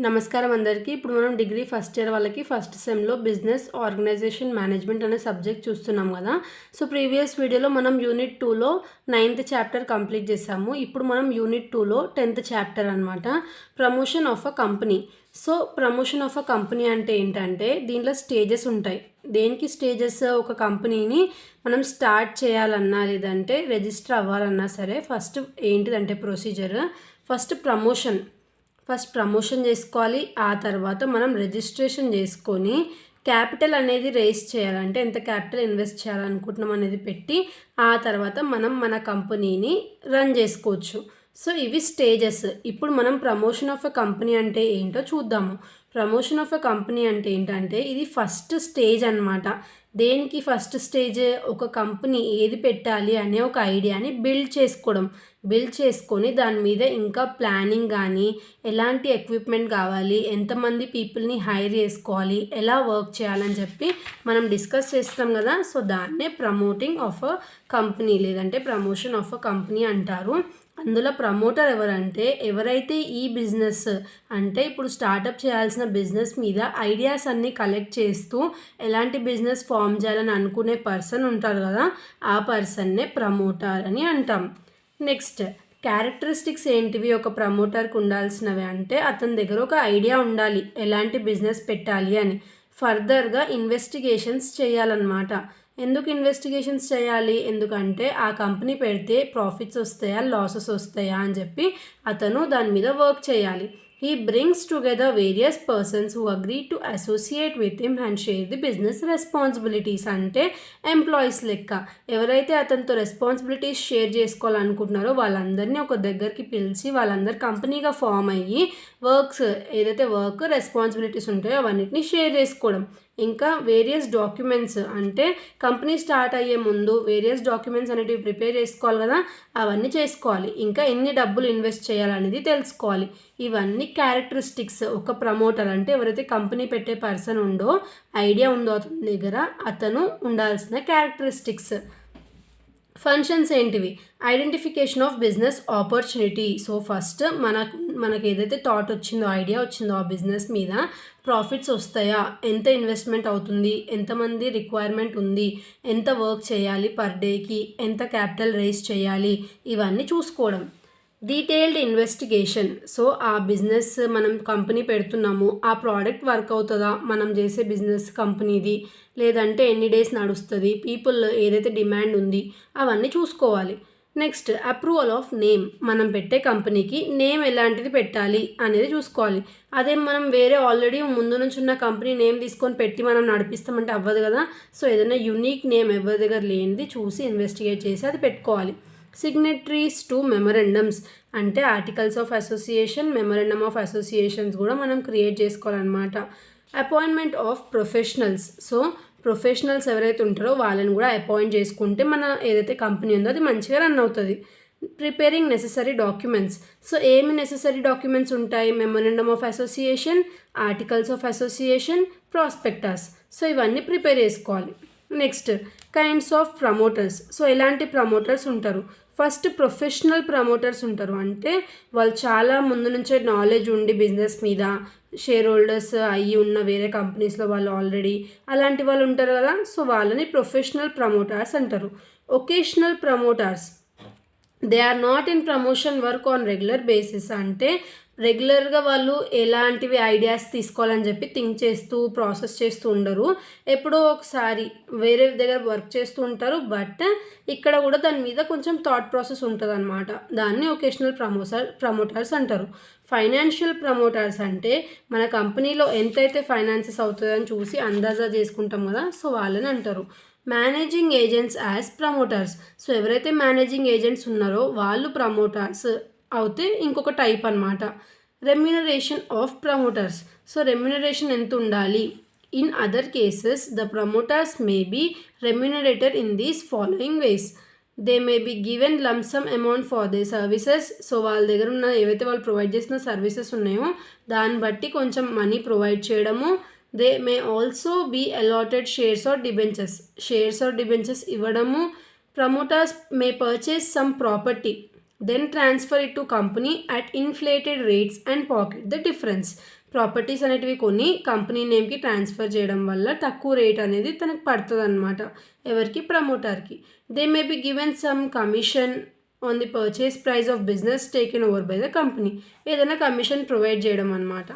నమస్కారం అందరికీ. ఇప్పుడు మనం డిగ్రీ ఫస్ట్ ఇయర్ వాళ్ళకి ఫస్ట్ సెమ్లో బిజినెస్ ఆర్గనైజేషన్ మేనేజ్మెంట్ అనే సబ్జెక్ట్ చూస్తున్నాం కదా. సో ప్రీవియస్ వీడియోలో మనం యూనిట్ 2లో 9th చాప్టర్ కంప్లీట్ చేసాము. ఇప్పుడు మనం యూనిట్ 2లో 10th చాప్టర్ అనమాట, promotion of a company. So promotion of a company అంటే ఏంటంటే దీంట్లో స్టేజెస్ ఉంటాయి. దేనికి స్టేజెస్? ఒక కంపెనీని మనం స్టార్ట్ చేయాలన్నా లేదంటే రిజిస్టర్ అవ్వాలన్నా సరే ఫస్ట్ ఏంటిదంటే ప్రొసీజర్, ఫస్ట్ ప్రమోషన్ చేసుకోవాలి. ఆ తర్వాత మనం రిజిస్ట్రేషన్ చేసుకొని క్యాపిటల్ అనేది రేస్ చేయాలంటే ఎంత క్యాపిటల్ ఇన్వెస్ట్ చేయాలనుకుంటున్నాం అనేది పెట్టి ఆ తర్వాత మనం మన కంపెనీని రన్ చేసుకోవచ్చు. సో ఇవి స్టేజెస్. ఇప్పుడు మనం ప్రమోషన్ ఆఫ్ ఎ కంపెనీ అంటే ఏంటో చూద్దాము. ప్రమోషన్ ఆఫ్ ఎ కంపెనీ అంటే ఏంటంటే ఇది ఫస్ట్ స్టేజ్ అనమాట. దేనికి ఫస్ట్ స్టేజ్? ఒక కంపెనీ ఏది పెట్టాలి అనే ఒక ఐడియాని బిల్డ్ చేసుకొని దాని మీద ఇంకా ప్లానింగ్ కానీ, ఎలాంటి ఎక్విప్మెంట్ కావాలి, ఎంతమంది పీపుల్ని హైర్ చేసుకోవాలి, ఎలా వర్క్ చేయాలని చెప్పి మనం డిస్కస్ చేస్తాం కదా. సో దాన్నే ప్రమోటింగ్ ఆఫ్ అ కంపెనీ లేదంటే ప్రమోషన్ ఆఫ్ అ కంపెనీ అంటారు. అందులో ప్రమోటర్ ఎవరంటే ఎవరైతే ఈ బిజినెస్ అంటే ఇప్పుడు స్టార్టప్ చేయాల్సిన బిజినెస్ మీద ఐడియాస్ అన్నీ కలెక్ట్ చేస్తూ ఎలాంటి బిజినెస్ ఫామ్ చేయాలని అనుకునే పర్సన్ ఉంటారు కదా, ఆ పర్సన్నే ప్రమోటర్ అని అంటాం. నెక్స్ట్ క్యారెక్టరిస్టిక్స్ ఏంటివి ఒక ప్రమోటర్కి ఉండాల్సినవి అంటే అతని దగ్గర ఒక ఐడియా ఉండాలి ఎలాంటి బిజినెస్ పెట్టాలి అని. ఫర్దర్గా ఇన్వెస్టిగేషన్స్ చేయాలన్నమాట. ఎందుకు ఇన్వెస్టిగేషన్స్ చేయాలి? ఎందుకంటే ఆ కంపెనీ పెడితే ప్రాఫిట్స్ వస్తాయా లాసెస్ వస్తాయా అని చెప్పి అతను దాని మీద వర్క్ చేయాలి. He brings together various persons who agree to associate with him and share the business responsibilities. అంటే ఎంప్లాయీస్ లెక్క ఎవరైతే అతనితో రెస్పాన్సిబిలిటీస్ షేర్ చేసుకోవాలనుకుంటున్నారో వాళ్ళందరినీ ఒక దగ్గరికి పిలిచి వాళ్ళందరూ కంపెనీగా ఫామ్ అయ్యి ఏదైతే వర్క్ రెస్పాన్సిబిలిటీస్ ఉంటాయో అవన్నిటిని షేర్ చేసుకోవడం. ఇంకా వేరియస్ డాక్యుమెంట్స్ అంటే కంపెనీ స్టార్ట్ అయ్యే ముందు వేరియస్ డాక్యుమెంట్స్ అనేటివి ప్రిపేర్ చేసుకోవాలి కదా, అవన్నీ చేసుకోవాలి. ఇంకా ఎన్ని డబ్బులు ఇన్వెస్ట్ చేయాలనేది తెలుసుకోవాలి. ఇవన్నీ క్యారెక్టరిస్టిక్స్ ఒక ప్రమోటర్ అంటే ఎవరైతే కంపెనీ పెట్టే పర్సన్ ఐడియా ఉందో అతని దగ్గర అతను ఉండాల్సిన క్యారెక్టరిస్టిక్స్. ఫంక్షన్స్ ఏంటివి? Identification of business opportunity. So first మనకు ఏదైతే థాట్ వచ్చిందో, ఐడియా వచ్చిందో ఆ బిజినెస్ మీద ప్రాఫిట్స్ వస్తాయా, ఎంత ఇన్వెస్ట్మెంట్ అవుతుంది, ఎంతమంది రిక్వైర్మెంట్ ఉంది, ఎంత వర్క్ చేయాలి పర్ డేకి, ఎంత క్యాపిటల్ రేస్ చేయాలి, ఇవన్నీ చూసుకోవడం. Detailed investigation. సో ఆ బిజినెస్ మనం కంపెనీ పెడుతున్నాము, ఆ ప్రోడక్ట్ వర్క్ అవుతుందా మనం చేసే బిజినెస్ కంపెనీది, లేదంటే ఎన్ని డేస్ నడుస్తుంది, పీపుల్ ఏదైతే డిమాండ్ ఉంది అవన్నీ చూసుకోవాలి. Next approval of name. మనం పెట్టే కంపెనీకి నేమ్ ఎలాంటిది పెట్టాలి అనేది చూసుకోవాలి. అదే మనం వేరే ఆల్రెడీ ముందు నుంచి ఉన్న కంపెనీ నేమ్ తీసుకొని పెట్టి మనం నడిపిస్తామంటే అవ్వదు కదా. సో ఏదైనా యునిక్ నేమ్ ఎవరి దగ్గర లేనిది చూసి ఇన్వెస్టిగేట్ చేసి అది పెట్టుకోవాలి. సిగ్నేటరీస్ టు మెమరెండమ్స్ అంటే articles of association, memorandum of associations కూడా మనం క్రియేట్ చేసుకోవాలన్నమాట. Appointment of professionals. So professionals ఎవరైతే ఉంటారో వాళ్ళని కూడా అపాయింట్ చేసుకుంటే మన ఏదైతే కంపెనీ ఉందో అది మంచిగా రన్ అవుతుంది. Preparing necessary documents. సో ఏమి నెససరీ డాక్యుమెంట్స్ ఉంటాయి? Memorandum of association, articles of association, prospectus. So ఇవన్నీ ప్రిపేర్ చేసుకోవాలి. Next kinds of promoters. So ఎలాంటి ప్రమోటర్స్ ఉంటారు? ఫస్ట్ ప్రొఫెషనల్ ప్రమోటర్స్ ఉంటారు. అంటే వాళ్ళు చాలా ముందు నుంచే నాలెడ్జ్ ఉండి బిజినెస్ మీద షేర్ హోల్డర్స్ అయ్యి ఉన్న వేరే కంపెనీస్లో వాళ్ళు ఆల్రెడీ అలాంటి వాళ్ళు ఉంటారు కదా. సో వాళ్ళని ప్రొఫెషనల్ ప్రమోటర్స్ అంటారు. Occasional promoters, they are not in promotion work on regular basis. అంటే రెగ్యులర్గా వాళ్ళు ఎలాంటివి ఐడియాస్ తీసుకోవాలని చెప్పి థింక్ చేస్తూ ప్రాసెస్ చేస్తూ ఉండరు. ఎప్పుడో ఒకసారి వేరే దగ్గర వర్క్ చేస్తూ ఉంటారు, బట్ ఇక్కడ కూడా దాని మీద కొంచెం థాట్ ప్రాసెస్ ఉంటుంది అనమాట. దాన్ని ఒకేషనల్ ప్రమోటర్స్ అంటారు. ఫైనాన్షియల్ ప్రమోటర్స్ అంటే మన కంపెనీలో ఎంతైతే ఫైనాన్సెస్ అవుతుందని చూసి అందాజా చేసుకుంటాం కదా, సో వాళ్ళని అంటారు. Managing agents as promoters. So ఎవరైతే మేనేజింగ్ ఏజెంట్స్ ఉన్నారో వాళ్ళు ప్రమోటర్స్ అవుతే ఇంకొక టైప్ అనమాట. Remuneration of promoters. So remuneration ఎంత ఉండాలి? In other cases the promoters may be remunerated in these following ways. They may be given lump sum amount for the services. So వాళ్ళ దగ్గర ఉన్న ఏవైతే వాళ్ళు ప్రొవైడ్ చేసిన సర్వీసెస్ ఉన్నాయో దాన్ని బట్టి కొంచెం మనీ ప్రొవైడ్ చేయడము. They may also be allotted shares or debentures ఇవ్వడము. Promoters may purchase some property, then transfer it to company at inflated rates and pocket the difference. Properties అనేటివి కొని కంపెనీ నేమ్కి ట్రాన్స్ఫర్ చేయడం వల్ల తక్కువ రేట్ అనేది తనకు పడుతుంది అనమాట. ఎవరికి? ప్రమోటర్కి. They may be given some commission on the purchase price of business taken over by the company. ఏదైనా కమిషన్ ప్రొవైడ్ చేయడం అనమాట.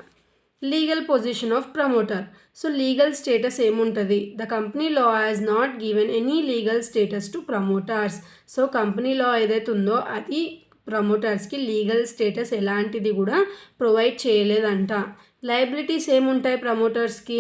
Legal position of promoter. So legal status ఏముంటుంది? The company law has not given any legal status to promoters. So company law ఏదైతే ఉందో అది ప్రమోటర్స్కి legal status ఎలాంటిది కూడా provide చేయలేదంట. లయబిలిటీస్ ఏముంటాయి ప్రమోటర్స్కి?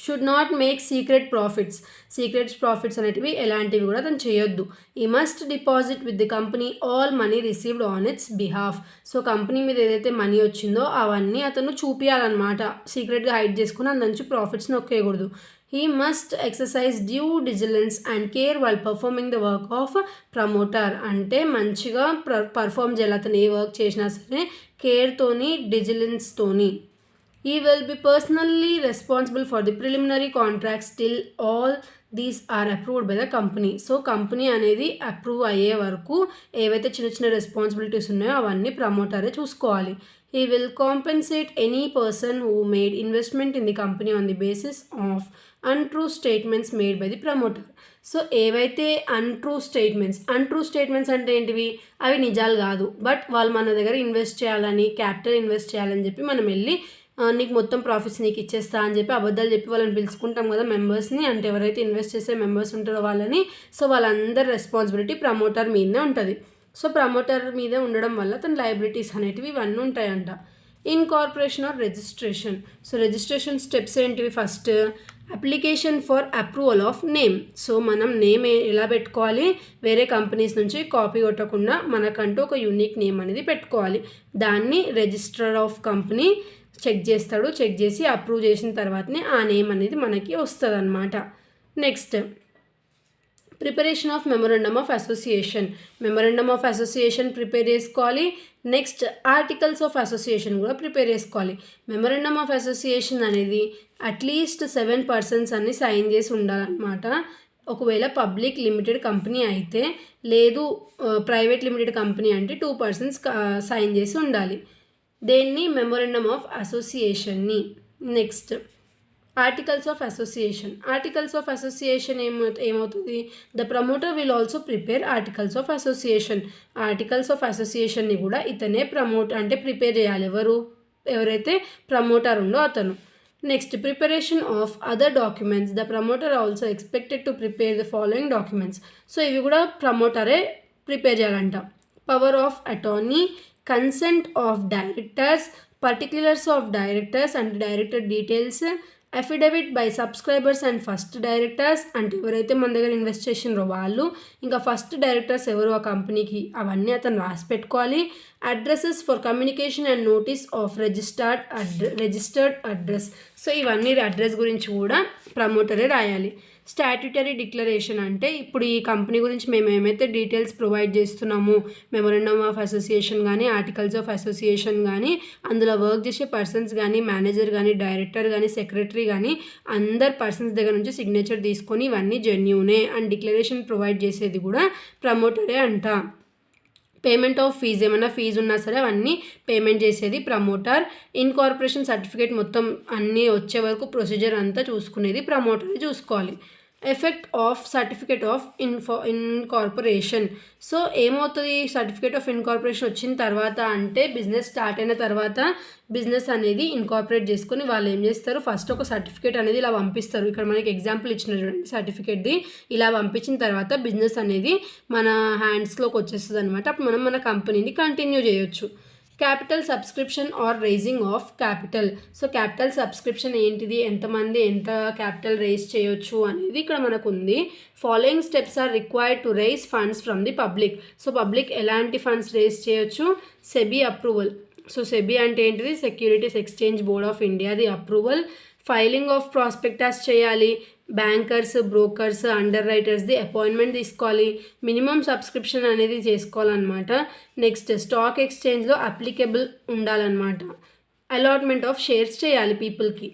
Should not make secret profits అనేటివి ఎలాంటివి కూడా తను చేయొద్దు. He must deposit with the company all money received on its behalf. So company మీద ఏదైతే మనీ వచ్చిందో అవన్నీ అతను చూపించాలన్నమాట. సీక్రెట్గా హైడ్ చేసుకుని అందులోంచి ప్రాఫిట్స్ని ఒక్కేయకూడదు. He must exercise due diligence and care while performing the work of promoter. అంటే మంచిగా పర్ఫామ్ చేయాలి. అతను ఏ వర్క్ చేసినా సరే కేర్తోని డిజిలెన్స్తోని. He will be personally responsible for the preliminary contracts till all these are approved by the company. So company అనేది అప్రూవ్ అయ్యే వరకు ఏవైతే చిన్న చిన్న రెస్పాన్సిబిలిటీస్ ఉన్నాయో అవన్నీ ప్రమోటరే చూసుకోవాలి. He will compensate any person who made investment in the company on the basis of untrue statements made by the promoter. So ఏవైతే అన్ట్రూ స్టేట్మెంట్స్ అంటే ఏంటివి? అవి నిజాలు కాదు, బట్ వాళ్ళు మన దగ్గర ఇన్వెస్ట్ చేయాలని, క్యాపిటల్ ఇన్వెస్ట్ చేయాలని చెప్పి మనం వెళ్ళి నీకు మొత్తం ప్రాఫిట్స్ నీకు ఇచ్చేస్తా అని చెప్పి అబద్ధాలు చెప్పి వాళ్ళని పిలుచుకుంటాం కదా మెంబర్స్ని. అంటే ఎవరైతే ఇన్వెస్ట్ చేసే మెంబర్స్ ఉంటారో వాళ్ళని. సో వాళ్ళందరి రెస్పాన్సిబిలిటీ ప్రమోటర్ మీదే ఉంటుంది. సో ప్రమోటర్ మీదే ఉండడం వల్ల తన లయబిలిటీస్ అనేటివి ఇవన్నీ ఉంటాయంట. Incorporation or registration. So registration steps ఏంటివి? First application for approval of name. So మనం నేమ్ ఎలా పెట్టుకోవాలి? వేరే కంపెనీస్ నుంచి కాపీ కొట్టకుండా మనకంటూ ఒక యూనిక్ నేమ్ అనేది పెట్టుకోవాలి. దాన్ని రిజిస్టర్ ఆఫ్ కంపెనీ చెక్ చేస్తాడు. చెక్ చేసి అప్రూవ్ చేసిన తర్వాతనే ఆ నేమ్ అనేది మనకి వస్తుంది అన్నమాట. Next preparation of memorandum of association prepare చేసుకోవాలి. నెక్స్ట్ ఆర్టికల్స్ ఆఫ్ అసోసియేషన్ కూడా ప్రిపేర్ చేసుకోవాలి. మెమొరండమ్ ఆఫ్ అసోసియేషన్ అనేది అట్లీస్ట్ 7 persons అన్ని సైన్ చేసి ఉండాలన్నమాట. ఒకవేళ పబ్లిక్ లిమిటెడ్ కంపెనీ అయితే, లేదు ప్రైవేట్ లిమిటెడ్ కంపెనీ అంటే 2 persons సైన్ చేసి ఉండాలి. దేన్ని? మెమొరండమ్ ఆఫ్ అసోసియేషన్ని. నెక్స్ట్ ఆర్టికల్స్ ఆఫ్ అసోసియేషన్ ఏమవుతుంది? The promoter will also prepare articles of అసోసియేషన్ని కూడా ఇతనే ప్రిపేర్ చేయాలి. ఎవరైతే ప్రమోటర్ ఉందో అతను. Next preparation of other documents. The promoter also expected to prepare the following documents. So ఇవి కూడా ప్రమోటరే ప్రిపేర్ చేయాలంట. Power of attorney, consent of directors, particulars of directors and director details, affidavit by subscribers and first directors. అంటే ఎవరైతే మన దగ్గర invest చేసినారో వాళ్ళు, ఇంకా ఫస్ట్ డైరెక్టర్స్ ఎవరు ఆ కంపెనీకి, అవన్నీ అతను రాసి పెట్టుకోవాలి. Addresses for communication and notice of registered address. So ఇవన్నీ అడ్రస్ గురించి కూడా ప్రమోటరే రాయాలి. స్టాట్యుటరీ డిక్లరేషన్ అంటే ఇప్పుడు ఈ కంపెనీ గురించి మేము ఏమైతే డీటెయిల్స్ ప్రొవైడ్ చేస్తున్నామో, మెమొరండమ్ ఆఫ్ అసోసియేషన్ కానీ, ఆర్టికల్స్ ఆఫ్ అసోసియేషన్ కానీ, అందులో వర్క్ చేసే పర్సన్స్ కానీ, మేనేజర్ కానీ, డైరెక్టర్ కానీ, సెక్రటరీ కానీ, అందరు పర్సన్స్ దగ్గర నుంచి సిగ్నేచర్ తీసుకొని ఇవన్నీ జెన్యూనే అండ్ డిక్లరేషన్ ప్రొవైడ్ చేసేది కూడా ప్రమోటరే అంట. పేమెంట్ ఆఫ్ ఫీజు, ఏమైనా ఫీజు ఉన్నా సరే అవన్నీ పేమెంట్ చేసేది ప్రమోటర్. ఇన్కార్పొరేషన్ సర్టిఫికేట్ మొత్తం అన్నీ వచ్చే వరకు ప్రొసీజర్ అంతా చూసుకునేది ప్రమోటరే చూసుకోవాలి. Effect of certificate of incorporation. So ఏమవుతుంది? సర్టిఫికేట్ ఆఫ్ ఇన్కార్పొరేషన్ వచ్చిన తర్వాత అంటే బిజినెస్ స్టార్ట్ అయిన తర్వాత బిజినెస్ అనేది ఇన్కార్పొరేట్ చేసుకొని వాళ్ళు ఏం చేస్తారు? ఫస్ట్ ఒక సర్టిఫికేట్ అనేది ఇలా పంపిస్తారు. ఇక్కడ మనకి ఎగ్జాంపుల్ ఇచ్చిన చూడండి, సర్టిఫికేట్ది ఇలా పంపించిన తర్వాత బిజినెస్ అనేది మన హ్యాండ్స్లోకి వచ్చేస్తుంది అనమాట. అప్పుడు మనం మన కంపెనీని కంటిన్యూ చేయొచ్చు. Capital subscription or raising of capital. So capital subscription ఏంటిది? ఎంతమంది ఎంత క్యాపిటల్ రైజ్ చేయొచ్చు అనేది ఇక్కడ మనకు ఉంది. Following steps are required to raise funds from the public. So public ఎలాంటి ఫండ్స్ రైజ్ చేయొచ్చు? SEBI approval. సో సెబీ అంటే ఏంటిది? సెక్యూరిటీస్ ఎక్స్చేంజ్ బోర్డ్ ఆఫ్ ఇండియాది అప్రూవల్. ఫైలింగ్ ఆఫ్ ప్రాస్పెక్టస్ చేయాలి. బ్యాంకర్స్, బ్రోకర్స్, అండర్ రైటర్స్ది అపాయింట్మెంట్ తీసుకోవాలి. మినిమం సబ్స్క్రిప్షన్ అనేది చేసుకోవాలన్నమాట. నెక్స్ట్ స్టాక్ ఎక్స్చేంజ్లో అప్లికేబుల్ ఉండాలన్నమాట. అలాట్మెంట్ ఆఫ్ షేర్స్ చేయాలి పీపుల్కి.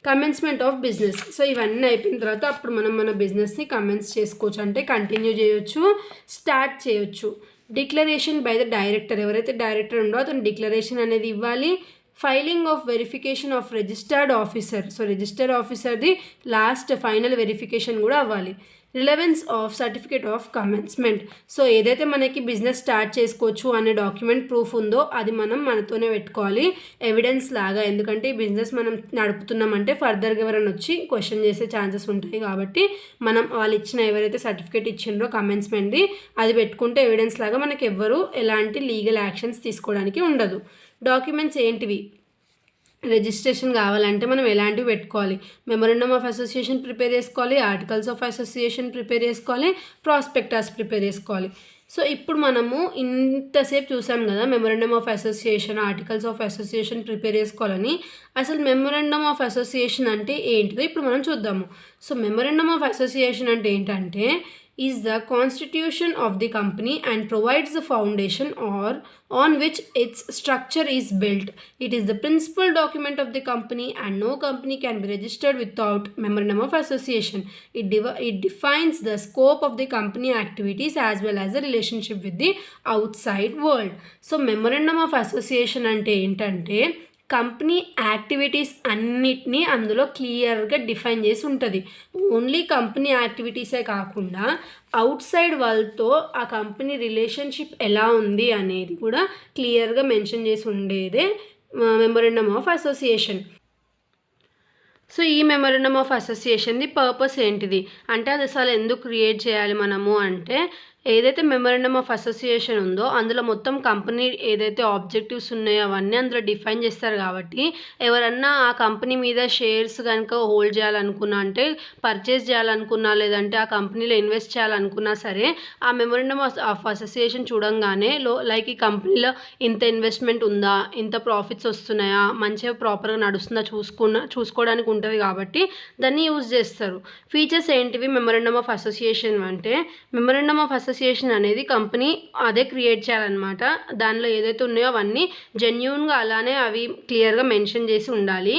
Commencement of business. సో ఇవన్నీ అయిపోయిన తర్వాత అప్పుడు మనం మన బిజినెస్ని కమెన్స్ చేసుకోవచ్చు, అంటే కంటిన్యూ చేయొచ్చు, స్టార్ట్ చేయొచ్చు. Declaration by the director. ఎవరైతే డైరెక్టర్ ఉండో అతను డిక్లరేషన్ అనేది ఇవ్వాలి. Filing of verification of registered officer. So registered ఆఫీసర్ది లాస్ట్ ఫైనల్ వెరిఫికేషన్ కూడా అవ్వాలి. Relevance of certificate of commencement. So ఏదైతే మనకి బిజినెస్ స్టార్ట్ చేసుకోవచ్చు అనే డాక్యుమెంట్ ప్రూఫ్ ఉందో అది మనం మనతోనే పెట్టుకోవాలి ఎవిడెన్స్ లాగా. ఎందుకంటే ఈ బిజినెస్ మనం నడుపుతున్నామంటే ఫర్దర్గా ఎవరైనా వచ్చి క్వశ్చన్ చేసే ఛాన్సెస్ ఉంటాయి కాబట్టి మనం వాళ్ళు ఇచ్చిన ఎవరైతే సర్టిఫికేట్ ఇచ్చిండ్రో కమెన్స్మెంట్ది అది పెట్టుకుంటే ఎవిడెన్స్ లాగా మనకి ఎవ్వరు ఎలాంటి లీగల్ యాక్షన్స్ తీసుకోవడానికి ఉండదు. డాక్యుమెంట్స్ ఏంటివి? రిజిస్ట్రేషన్ కావాలంటే మనం ఎలాంటివి పెట్టుకోవాలి? మెమోరండమ్ ఆఫ్ అసోసియేషన్ ప్రిపేర్ చేసుకోవాలి, ఆర్టికల్స్ ఆఫ్ అసోసియేషన్ ప్రిపేర్ చేసుకోవాలి, ప్రాస్పెక్టస్ ప్రిపేర్ చేసుకోవాలి. సో ఇప్పుడు మనము ఇంతసేపు చూసాం కదా memorandum of association, articles of association prepare చేసుకోవాలని. అసలు మెమోరండమ్ ఆఫ్ అసోసియేషన్ అంటే ఏంటిదో ఇప్పుడు మనం చూద్దాము. సో మెమోరండమ్ ఆఫ్ అసోసియేషన్ అంటే ఏంటంటే is the constitution of the company and provides the foundation or on which its structure is built. It is the principal document of the company and no company can be registered without memorandum of association. It defines the scope of the company activities as well as the relationship with the outside world. So memorandum of association ante entante company activities అన్నిటినీ అందులో క్లియర్గా define చేసి ఉంటుంది. Only company యాక్టివిటీసే కాకుండా out side వాళ్ళతో ఆ company relationship ఎలా ఉంది అనేది కూడా క్లియర్గా మెన్షన్ చేసి ఉండేదే మెమోరండమ్ ఆఫ్ అసోసియేషన్. సో ఈ మెమోరండమ్ ఆఫ్ అసోసియేషన్ది పర్పస్ ఏంటిది అంటే అది అసలు ఎందుకు క్రియేట్ చేయాలి మనము అంటే ఏదైతే మెమోరండమ్ ఆఫ్ అసోసియేషన్ ఉందో అందులో మొత్తం కంపెనీ ఏదైతే ఆబ్జెక్టివ్స్ ఉన్నాయో అవన్నీ అందులో డిఫైన్ చేస్తారు కాబట్టి ఎవరన్నా ఆ కంపెనీ మీద షేర్స్ కనుక హోల్డ్ చేయాలనుకున్నా అంటే పర్చేస్ చేయాలనుకున్నా లేదంటే ఆ కంపెనీలో ఇన్వెస్ట్ చేయాలనుకున్నా సరే ఆ మెమోరండమ్ ఆఫ్ అసోసియేషన్ చూడంగానే లైక్ ఈ కంపెనీలో ఇంత ఇన్వెస్ట్మెంట్ ఉందా, ఇంత ప్రాఫిట్స్ వస్తున్నాయా, మంచిగా ప్రాపర్గా నడుస్తుందా చూసుకోవడానికి ఉంటుంది కాబట్టి దాన్ని యూజ్ చేస్తారు. ఫీచర్స్ ఏంటివి మెమోరండమ్ ఆఫ్ అసోసియేషన్ అంటే మెమోరండమ్ ఆఫ్ అసోసియేషన్ అనేది కంపెనీ అదే క్రియేట్ చేయాలన్నమాట. దానిలో ఏదైతే ఉన్నాయో అవన్నీ జెన్యూన్గా అలానే అవి క్లియర్గా మెన్షన్ చేసి ఉండాలి.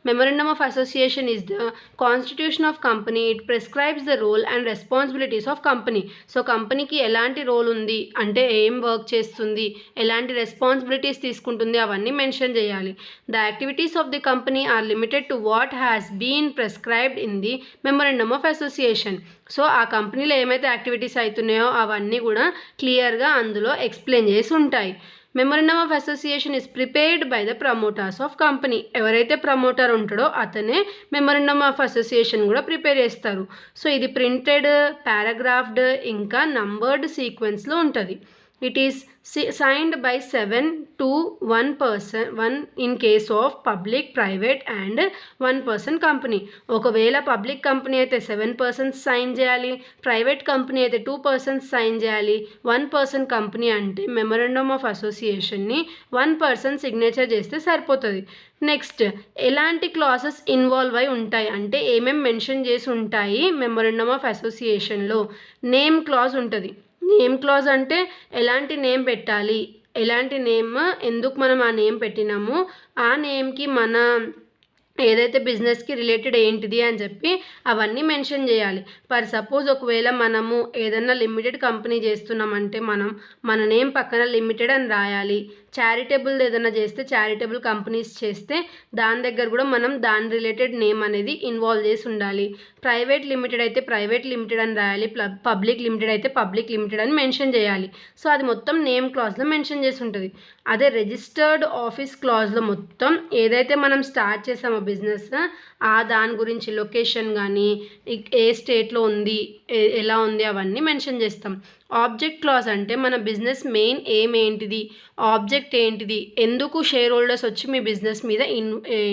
Memorandum of association is the constitution of company. It prescribes the role and responsibilities of company. So కంపెనీకి ఎలాంటి రోల్ ఉంది అంటే ఏం వర్క్ చేస్తుంది, ఎలాంటి రెస్పాన్సిబిలిటీస్ తీసుకుంటుంది అవన్నీ మెన్షన్ చేయాలి. The activities of the company are limited to what has been prescribed in the memorandum of association. So ఆ కంపెనీలో ఏమైతే యాక్టివిటీస్ అవుతున్నాయో అవన్నీ కూడా క్లియర్గా అందులో ఎక్స్ప్లెయిన్ చేసి ఉంటాయి. Memorandum of association is prepared by the promoters of company. ఎవరైతే ప్రమోటర్ ఉంటాడో అతనే మెమోరండమ్ ఆఫ్ అసోసియేషన్ కూడా ప్రిపేర్ చేస్తారు. సో ఇది ప్రింటెడ్, పారాగ్రాఫ్డ్ ఇంకా నంబర్డ్ సీక్వెన్స్లో ఉంటుంది. It is signed by 7 to 1 person, 1 in case of public, private and 1 person company. ఒకవేళ public company అయితే 7 persons సైన్ చేయాలి, ప్రైవేట్ కంపెనీ అయితే 2 persons సైన్ చేయాలి. 1 person కంపెనీ అంటే మెమోరండమ్ ఆఫ్ అసోసియేషన్ని 1 person సిగ్నేచర్ చేస్తే సరిపోతుంది. నెక్స్ట్ ఎలాంటి క్లాసెస్ ఇన్వాల్వ్ అయి ఉంటాయి అంటే ఏమేమి మెన్షన్ చేసి ఉంటాయి మెమోరండమ్ ఆఫ్ అసోసియేషన్లో. నేమ్ క్లాజ్ ఉంటుంది. నేమ్ క్లాజ్ అంటే ఎలాంటి నేమ్ పెట్టాలి, ఎలాంటి నేమ్, ఎందుకు మనం ఆ నేమ్ పెట్టినాము, ఆ నేమ్కి మన ఏదైతే బిజినెస్కి రిలేటెడ్ ఏంటిది అని చెప్పి అవన్నీ మెన్షన్ చేయాలి. ఫర్ సపోజ్ ఒకవేళ మనము ఏదైనా లిమిటెడ్ కంపెనీ చేస్తున్నామంటే మన నేమ్ పక్కన లిమిటెడ్ అని రాయాలి. చారిటబుల్ ఏదైనా చేస్తే చారిటబుల్ కంపెనీస్ చేస్తే దాని దగ్గర కూడా మనం దాని రిలేటెడ్ నేమ్ అనేది ఇన్వాల్వ్ చేసి ఉండాలి. ప్రైవేట్ లిమిటెడ్ అయితే ప్రైవేట్ లిమిటెడ్ అని రాయాలి, పబ్లిక్ లిమిటెడ్ అయితే పబ్లిక్ లిమిటెడ్ అని మెన్షన్ చేయాలి. సో అది మొత్తం నేమ్ క్లాజ్లో మెన్షన్ చేసి ఉంటుంది. అదే రిజిస్టర్డ్ ఆఫీస్ క్లాజ్లో మొత్తం ఏదైతే మనం స్టార్ట్ చేసామో బిజినెస్ ఆ దాని గురించి లొకేషన్ కానీ ఏ స్టేట్లో ఉంది, ఎలా ఉంది అవన్నీ మెన్షన్ చేస్తాం. ఆబ్జెక్ట్ క్లాజ్ అంటే మన బిజినెస్ మెయిన్ ఎయిమ్ ఏంటిది, ఆబ్జెక్ట్ ఏంటిది, ఎందుకు షేర్ హోల్డర్స్ వచ్చి మీ బిజినెస్ మీద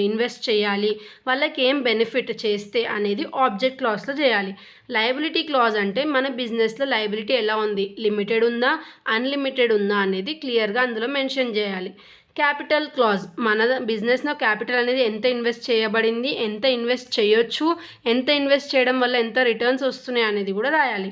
ఇన్వెస్ట్ చేయాలి, వాళ్ళకి ఏం బెనిఫిట్ చేస్తే అనేది ఆబ్జెక్ట్ క్లాజ్లో చేయాలి. లయబిలిటీ క్లాజ్ అంటే మన బిజినెస్లో లయబిలిటీ ఎలా ఉంది, లిమిటెడ్ ఉందా, అన్లిమిటెడ్ ఉందా అనేది క్లియర్గా అందులో మెన్షన్ చేయాలి. క్యాపిటల్ క్లాజ్ మన బిజినెస్లో క్యాపిటల్ అనేది ఎంత ఇన్వెస్ట్ చేయబడింది, ఎంత ఇన్వెస్ట్ చేయొచ్చు, ఎంత ఇన్వెస్ట్ చేయడం వల్ల ఎంత రిటర్న్స్ వస్తున్నాయి అనేది కూడా రాయాలి.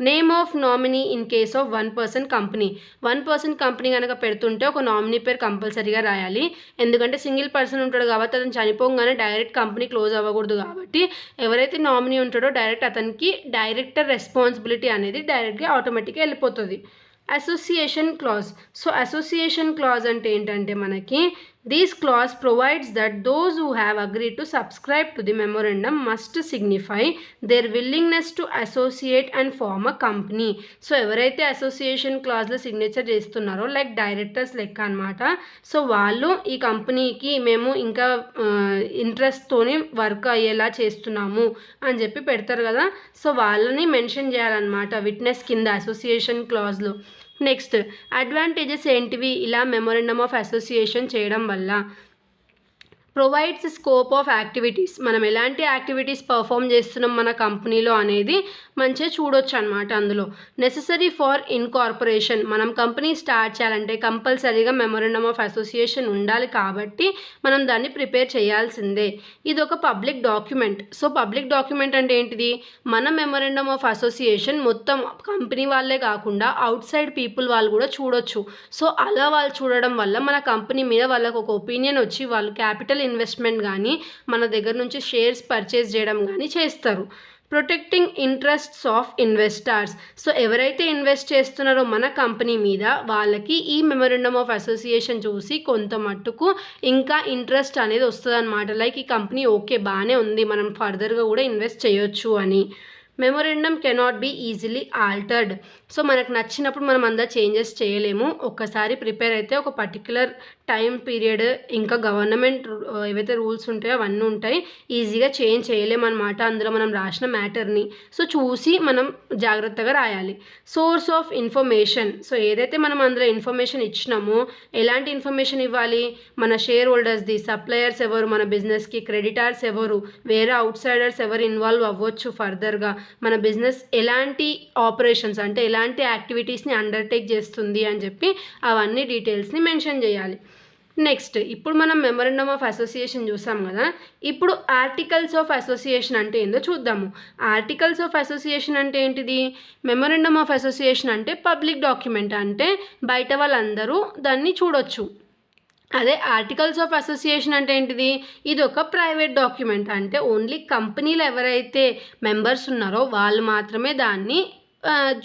Name of nominee in case of 1 person company. 1 person company కనుక పెడుతుంటే ఒక నామినీ పేరు కంపల్సరీగా రాయాలి. ఎందుకంటే సింగిల్ పర్సన్ ఉంటాడు కాబట్టి అతను చనిపోగానే డైరెక్ట్ కంపెనీ క్లోజ్ అవ్వకూడదు కాబట్టి ఎవరైతే నామినీ ఉంటాడో డైరెక్ట్ అతనికి డైరెక్టర్ రెస్పాన్సిబిలిటీ అనేది డైరెక్ట్గా ఆటోమేటిక్గా వెళ్ళిపోతుంది. Association clause. So association clause అంటే ఏంటంటే మనకి This clause provides that those who have agreed to subscribe to the memorandum must signify their willingness to associate and form a company. So ఎవరైతే association క్లాజ్లో signature చేస్తున్నారో like directors లెక్క అనమాట. So వాళ్ళు ఈ కంపెనీకి మేము ఇంకా ఇంట్రెస్ట్తోని వర్క్ అయ్యేలా చేస్తున్నాము అని చెప్పి పెడతారు కదా. సో వాళ్ళని మెన్షన్ చేయాలన్నమాట విట్నెస్ కింద అసోసియేషన్ క్లాజ్లో. నెక్స్ట్ అడ్వాంటేజెస్ ఏంటివి ఇలా మెమోరండమ్ ఆఫ్ అసోసియేషన్ చేయడం వల్ల? Provides scope of activities. మనం ఎలాంటి యాక్టివిటీస్ పర్ఫామ్ చేస్తున్నాం మన కంపెనీలో అనేది మంచిగా చూడొచ్చు అనమాట. అందులో నెససరీ ఫర్ ఇన్కార్పొరేషన్, మనం కంపెనీ స్టార్ట్ చేయాలంటే కంపల్సరీగా మెమోరండమ్ ఆఫ్ అసోసియేషన్ ఉండాలి కాబట్టి మనం దాన్ని ప్రిపేర్ చేయాల్సిందే. ఇది ఒక public document. So public document అంటే ఏంటిది? మన మెమోరండమ్ ఆఫ్ అసోసియేషన్ మొత్తం కంపెనీ వాళ్ళే కాకుండా అవుట్ సైడ్ పీపుల్ వాళ్ళు కూడా చూడొచ్చు. సో అలా వాళ్ళు చూడడం వల్ల మన కంపెనీ మీద వాళ్ళకు ఒక ఒపీనియన్ వచ్చి వాళ్ళు క్యాపిటల్ ఇన్వెస్ట్మెంట్ కానీ మన దగ్గర నుంచి షేర్స్ పర్చేస్ చేయడం కానీ చేస్తారు. Protecting interests of investors. So ఎవరైతే ఇన్వెస్ట్ చేస్తున్నారో మన కంపెనీ మీద వాళ్ళకి ఈ మెమోరండమ్ ఆఫ్ అసోసియేషన్ చూసి కొంత మట్టుకు ఇంకా ఇంట్రెస్ట్ అనేది వస్తుంది అనమాట. లైక్ ఈ కంపెనీ ఓకే బాగానే ఉంది, మనం ఫర్దర్గా కూడా ఇన్వెస్ట్ చేయొచ్చు అని. Memorandum cannot be easily altered. So మనకు నచ్చినప్పుడు మనం అంతా చేంజెస్ చేయలేము. ఒక్కసారి ప్రిపేర్ అయితే ఒక పర్టికులర్ టైం పీరియడ్ ఇంకా గవర్నమెంట్ ఏవైతే రూల్స్ ఉంటాయో అవన్నీ ఉంటాయి, ఈజీగా చేంజ్ చేయలేమన్నమాట అందులో మనం రాసిన మ్యాటర్ని. సో చూసి మనం జాగ్రత్తగా రాయాలి. Source of information. సో ఏదైతే మనం అందులో ఇన్ఫర్మేషన్ ఇచ్చినామో ఎలాంటి ఇన్ఫర్మేషన్ ఇవ్వాలి? మన షేర్ హోల్డర్స్ది, సప్లయర్స్ ఎవరు, మన బిజినెస్కి క్రెడిటార్స్ ఎవరు, వేరే అవుట్ సైడర్స్ ఎవరు ఇన్వాల్వ్ అవ్వచ్చు ఫర్దర్గా, మన బిజినెస్ ఎలాంటి ఆపరేషన్స్ అంటే ఎలాంటి యాక్టివిటీస్ని అండర్టేక్ చేస్తుంది అని చెప్పి అవన్నీ డీటెయిల్స్ని మెన్షన్ చేయాలి. నెక్స్ట్ ఇప్పుడు మనం మెమోరండమ్ ఆఫ్ అసోసియేషన్ చూసాం కదా. ఇప్పుడు ఆర్టికల్స్ ఆఫ్ అసోసియేషన్ అంటే ఏందో చూద్దాము. ఆర్టికల్స్ ఆఫ్ అసోసియేషన్ అంటే ఏంటిది? మెమోరండమ్ ఆఫ్ అసోసియేషన్ అంటే పబ్లిక్ డాక్యుమెంట్, అంటే బయట వాళ్ళందరూ దాన్ని చూడొచ్చు. అదే ఆర్టికల్స్ ఆఫ్ అసోసియేషన్ అంటే ఏంటిది? ఇది ఒక ప్రైవేట్ డాక్యుమెంట్, అంటే ఓన్లీ కంపెనీలో ఎవరైతే మెంబర్స్ ఉన్నారో వాళ్ళు మాత్రమే దాన్ని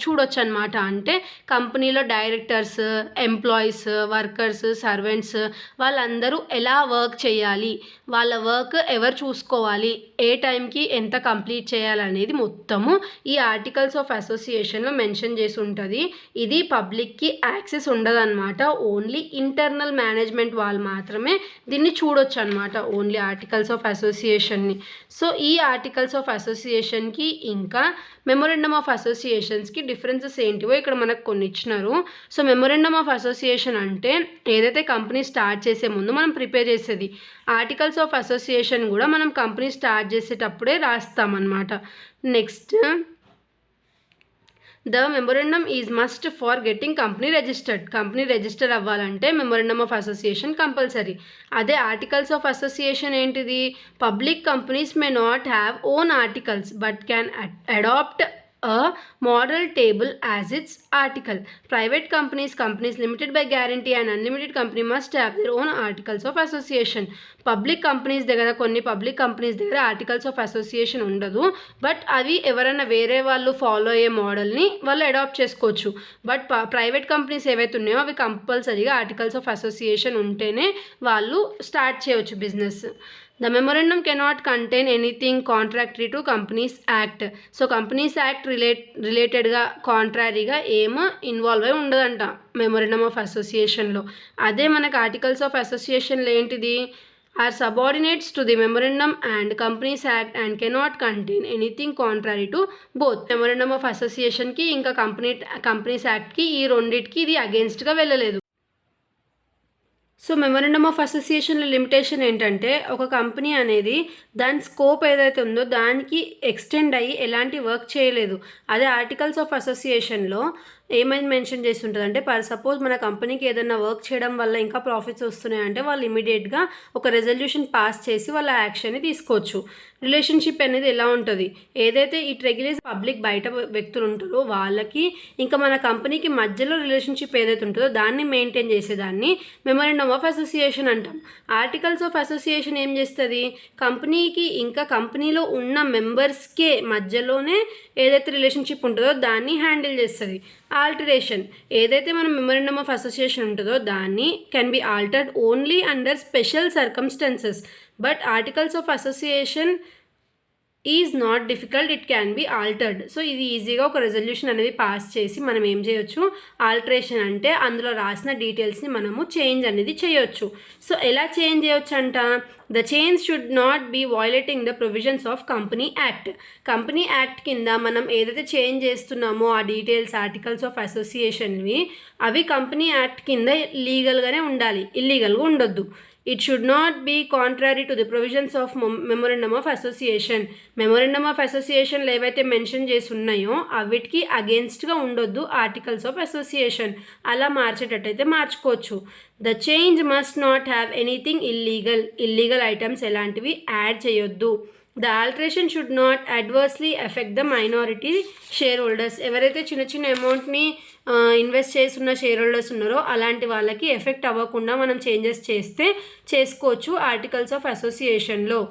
చూడొచ్చు అనమాట. అంటే కంపెనీలో డైరెక్టర్స్, ఎంప్లాయీస్, వర్కర్స్, సర్వెంట్స్ వాళ్ళందరూ ఎలా వర్క్ చేయాలి, వాళ్ళ వర్క్ ఎవరు చూసుకోవాలి, ఏ టైంకి ఎంత కంప్లీట్ చేయాలనేది మొత్తము ఈ ఆర్టికల్స్ ఆఫ్ అసోసియేషన్లో మెన్షన్ చేసి ఉంటుంది. ఇది పబ్లిక్కి యాక్సెస్ ఉండదన్నమాట. ఓన్లీ ఇంటర్నల్ మేనేజ్మెంట్ వాళ్ళు మాత్రమే దీన్ని చూడొచ్చు అనమాట, ఓన్లీ ఆర్టికల్స్ ఆఫ్ అసోసియేషన్ని. సో ఈ ఆర్టికల్స్ ఆఫ్ అసోసియేషన్కి ఇంకా మెమోరండమ్ ఆఫ్ అసోసియేషన్స్కి డిఫరెన్సెస్ ఏంటివో ఇక్కడ మనకు కొన్ని ఇచ్చినారు. సో మెమోరండమ్ ఆఫ్ అసోసియేషన్ అంటే ఏదైతే కంపెనీ స్టార్ట్ చేసే ముందు మనం ప్రిపేర్ చేసేది. ఆర్టికల్స్ ఆఫ్ అసోసియేషన్ కూడా మనం కంపెనీ స్టార్ట్ చేసేటప్పుడే రాస్తామన్నమాట. Next the memorandum is must for getting company registered. Company register అవ్వాలంటే మెమోరండమ్ ఆఫ్ అసోసియేషన్ కంపల్సరీ. అదే ఆర్టికల్స్ ఆఫ్ అసోసియేషన్ ఏంటిది? Public companies may not have own articles but can adopt a model table as its article. Private companies limited by guarantee and unlimited company must have their own articles of association. Public companies దగ్గర కొన్ని public companies దగ్గర articles of association ఉండదు, but అవి ఎవరైనా వేరే వాళ్ళు follow అయ్యే మోడల్ని వాళ్ళు అడాప్ట్ చేసుకోవచ్చు. బట్ ప్రైవేట్ కంపెనీస్ ఏవైతే ఉన్నాయో అవి కంపల్సరీగా ఆర్టికల్స్ ఆఫ్ అసోసియేషన్ ఉంటేనే వాళ్ళు స్టార్ట్ చేయవచ్చు business. The memorandum cannot contain anything contrary to Companies Act. So companies act రిలేటెడ్గా కాంట్రారీగా ఏమో ఇన్వాల్వ్ అయి ఉండదంట మెమోరండమ్ ఆఫ్ అసోసియేషన్లో. అదే మనకు ఆర్టికల్స్ ఆఫ్ అసోసియేషన్లో ఏంటిది? Are subordinates to the memorandum and companies act and cannot contain anything contrary to both. Memorandum of అసోసియేషన్కి ఇంకా కంపెనీస్ యాక్ట్కి ఈ రెండింటికి ఇది అగేన్స్ట్గా వెళ్ళలేదు. సో మెమోరండమ్ ఆఫ్ అసోసియేషన్లో లిమిటేషన్ ఏంటంటే ఒక కంపెనీ అనేది దాని స్కోప్ ఏదైతే ఉందో దానికి ఎక్స్టెండ్ అయ్యి ఎలాంటి వర్క్ చేయలేదు. అదే ఆర్టికల్స్ ఆఫ్ అసోసియేషన్లో ఏమైనా మెన్షన్ చేసి ఉంటుంది అంటే సపోజ్ మన కంపెనీకి ఏదైనా వర్క్ చేయడం వల్ల ఇంకా ప్రాఫిట్స్ వస్తున్నాయంటే వాళ్ళు ఇమీడియట్గా ఒక రెజల్యూషన్ పాస్ చేసి వాళ్ళ యాక్షన్ని తీసుకోవచ్చు. రిలేషన్షిప్ అనేది ఎలా ఉంటుంది? ఏదైతే ఈ రెగ్యులేస్ పబ్లిక్ బయట వ్యక్తులు ఉంటారో వాళ్ళకి ఇంకా మన కంపెనీకి మధ్యలో రిలేషన్షిప్ ఏదైతే ఉంటుందో దాన్ని మెయింటైన్ చేసేదాన్ని మెమోరండమ్ ఆఫ్ అసోసియేషన్ అంటాం. ఆర్టికల్స్ ఆఫ్ అసోసియేషన్ ఏం చేస్తుంది? కంపెనీకి ఇంకా కంపెనీలో ఉన్న మెంబర్స్కే మధ్యలోనే ఏదైతే రిలేషన్షిప్ ఉంటుందో దాన్ని హ్యాండిల్ చేస్తుంది. ఆల్టరేషన్ ఏదైతే మనం మెమోరండమ్ ఆఫ్ అసోసియేషన్ ఉంటుందో దాన్ని can be altered only under special circumstances, but articles of association is not difficult, it can be altered. So ఇది ఈజీగా ఒక రెజల్యూషన్ అనేది పాస్ చేసి మనం ఏం చేయొచ్చు, ఆల్టరేషన్ అంటే అందులో రాసిన డీటెయిల్స్ని మనము చేంజ్ అనేది చేయొచ్చు. సో ఎలా చేంజ్ చేయొచ్చు అంట, the change should not be violating the provisions of company act. Company act కింద మనం ఏదైతే చేంజ్ చేస్తున్నామో ఆ డీటెయిల్స్ ఆర్టికల్స్ ఆఫ్ అసోసియేషన్వి అవి కంపెనీ యాక్ట్ కింద లీగల్గానే ఉండాలి, ఇల్లీగల్గా ఉండొద్దు. It should not be contrary to the provisions of memorandum of association. Memorandum of అసోసియేషన్లు ఏవైతే మెన్షన్ చేసి ఉన్నాయో అవిటికి అగేన్స్ట్గా ఉండొద్దు ఆర్టికల్స్ ఆఫ్ అసోసియేషన్. అలా మార్చేటట్టయితే మార్చుకోవచ్చు. The change must not have anything illegal items ఎలాంటివి యాడ్ చేయొద్దు. The alteration should not adversely effect the minority share holders. ఎవరైతే చిన్న చిన్న అమౌంట్ని ఇన్వెస్ట్ చేస్తున్న షేర్ హోల్డర్స్ ఉన్నారో అలాంటి వాళ్ళకి ఎఫెక్ట్ అవ్వకుండా మనం చేంజెస్ చేసుకోవచ్చు ఆర్టికల్స్ ఆఫ్ అసోసియేషన్లో.